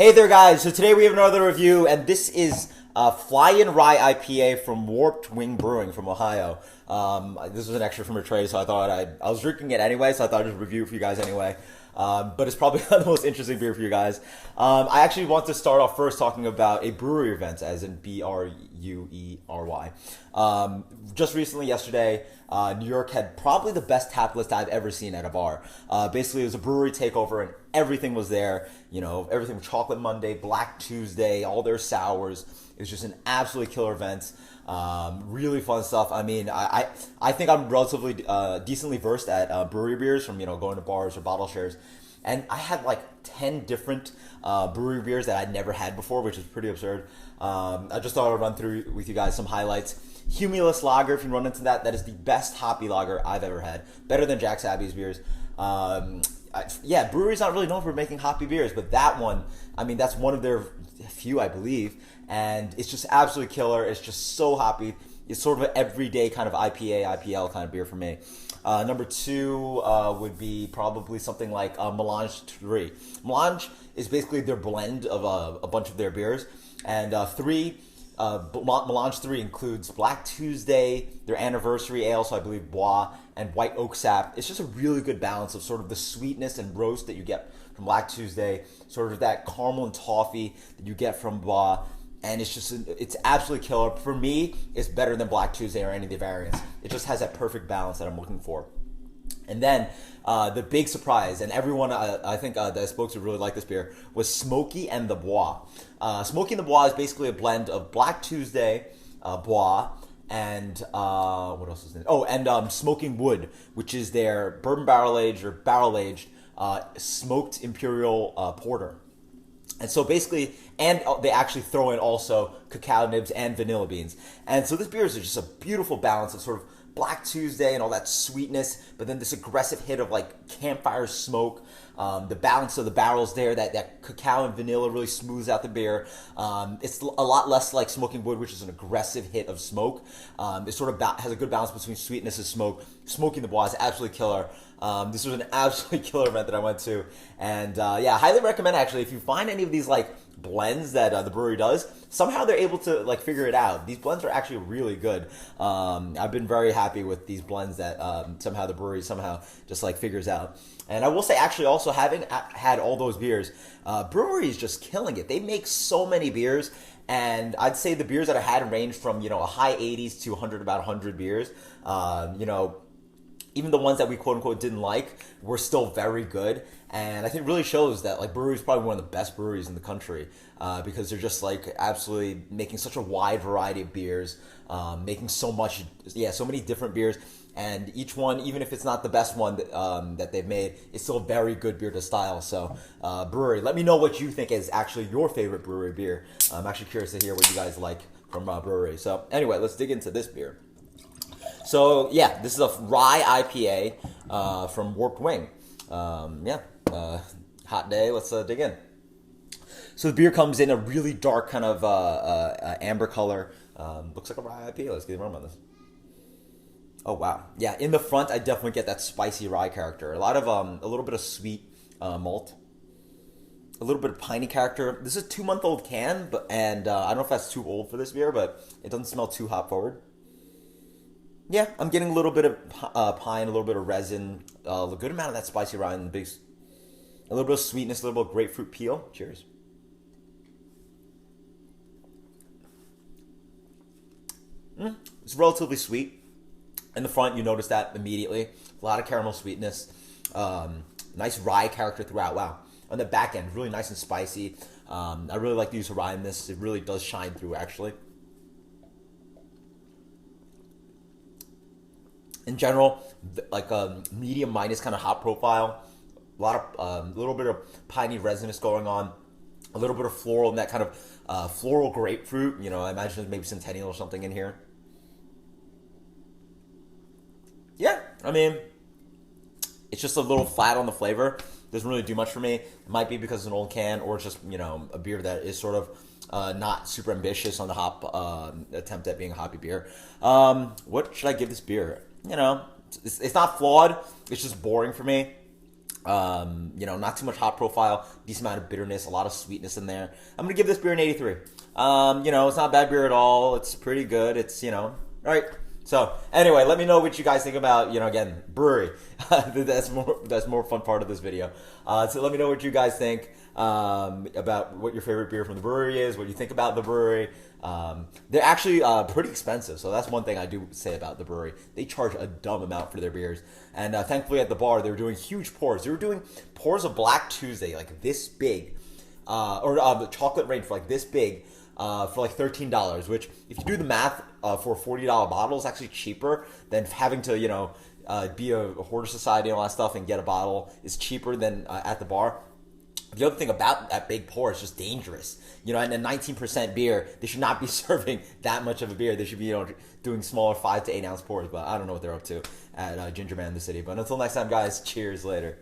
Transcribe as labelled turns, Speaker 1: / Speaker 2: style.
Speaker 1: Hey there, guys. So today we have another review, and this is Flyin Rye IPA from Warped Wing Brewing from Ohio. This was an extra from a tray, so I thought I was drinking it anyway, so I thought I'd just review it for you guys anyway. But it's probably not the most interesting beer for you guys. I actually want to start off first talking about a brewery event, as in Bruery. Just recently, yesterday, New York had probably the best tap list I've ever seen at a bar. Basically, it was a brewery takeover, and everything was there. You know, everything from Chocolate Monday, Black Tuesday, all their sours. It was just an absolutely killer event. Really fun stuff. I mean, I think I'm relatively decently versed at brewery beers from, going to bars or bottle shares. And I had like 10 different brewery beers that I'd never had before, which is pretty absurd. I just thought I'd run through with you guys some highlights. Humulus Lager, if you run into that is the best hoppy lager I've ever had. Better than Jack's Abbey's beers. Brewery's not really known for making hoppy beers, but that one, I mean, that's one of their few, I believe, and it's just absolutely killer. It's just so hoppy. It's sort of an everyday kind of IPA, IPL kind of beer for me. Number two would be probably something like Melange 3. Melange is basically their blend of a bunch of their beers, and Melange 3 includes Black Tuesday, their anniversary ale, so I believe Bois, and White Oak Sap. It's just a really good balance of sort of the sweetness and roast that you get from Black Tuesday, sort of that caramel and toffee that you get from Bois, and it's absolutely killer. For me, it's better than Black Tuesday or any of the variants. It just has that perfect balance that I'm looking for. And then the big surprise, and everyone I think that I spoke to really liked this beer, was Smokey and the Bois. Smokey and the Bois is basically a blend of Black Tuesday, Bois, and what else is in it? Oh, and Smoking Wood, which is their bourbon barrel aged smoked imperial porter. And so basically, and they actually throw in also cacao nibs and vanilla beans. And so this beer is just a beautiful balance of sort of Black Tuesday and all that sweetness, but then this aggressive hit of like campfire smoke. The balance of the barrels there, that cacao and vanilla really smooths out the beer. It's a lot less like Smoking Wood, which is an aggressive hit of smoke. It sort of has a good balance between sweetness and smoke. Smoking the Bois is absolutely killer. This was an absolutely killer event that I went to, and I highly recommend actually if you find any of these like blends that the brewery does. Somehow they're able to like figure it out. These blends are actually really good. I've been very happy with these blends that somehow the brewery just like figures out. And I will say, actually, also having had all those beers, Bruery is just killing it. They make so many beers, and I'd say the beers that I had range from a high 80s to about 100 beers. Even the ones that we quote unquote didn't like were still very good, and I think it really shows that like Bruery is probably one of the best breweries in the country because they're just like absolutely making such a wide variety of beers, making so many different beers, and each one, even if it's not the best one that they've made, it's still a very good beer to style. So Bruery, let me know what you think is actually your favorite brewery beer. I'm actually curious to hear what you guys like from Bruery. So anyway, let's dig into this beer. So this is a rye IPA from Warped Wing. Hot day. Let's dig in. So the beer comes in a really dark kind of amber color. Looks like a rye IPA. Let's get a run on this. Oh wow, yeah. In the front, I definitely get that spicy rye character. A little bit of sweet malt, a little bit of piney character. This is a 2-month-old can, I don't know if that's too old for this beer, but it doesn't smell too hop forward. Yeah, I'm getting a little bit of pine, a little bit of resin, a good amount of that spicy rye, and a little bit of sweetness, a little bit of grapefruit peel. Cheers. It's relatively sweet. In the front, you notice that immediately. A lot of caramel sweetness. Nice rye character throughout. Wow. On the back end, really nice and spicy. I really like the use of rye in this. It really does shine through, actually. In general, like a medium minus kind of hop profile. A little bit of piney resinous going on. A little bit of floral and that kind of floral grapefruit. I imagine there's maybe Centennial or something in here. Yeah, I mean, it's just a little flat on the flavor. Doesn't really do much for me. It might be because it's an old can, or it's just a beer that is sort of not super ambitious on the hop attempt at being a hoppy beer. What should I give this beer? It's not flawed. It's just boring for me. Not too much hop profile, decent amount of bitterness, a lot of sweetness in there. I'm gonna give this beer an 83. It's not a bad beer at all. It's pretty good. It's right. So anyway, let me know what you guys think about again, Bruery. That's more fun part of this video. So let me know what you guys think about what your favorite beer from the brewery is, what you think about the brewery. They're actually pretty expensive, so that's one thing I do say about the brewery. They charge a dumb amount for their beers, and thankfully at the bar they were doing huge pours. They were doing pours of Black Tuesday like this big, or the chocolate rain for like this big. For like $13, which if you do the math for a $40 bottle is actually cheaper than having to be a hoarder society and all that stuff and get a bottle is cheaper than at the bar. The other thing about that big pour is just dangerous. And a 19% beer, they should not be serving that much of a beer. They should be doing smaller 5 to 8 ounce pours. But I don't know what they're up to at Ginger Man in the City. But until next time, guys, cheers later.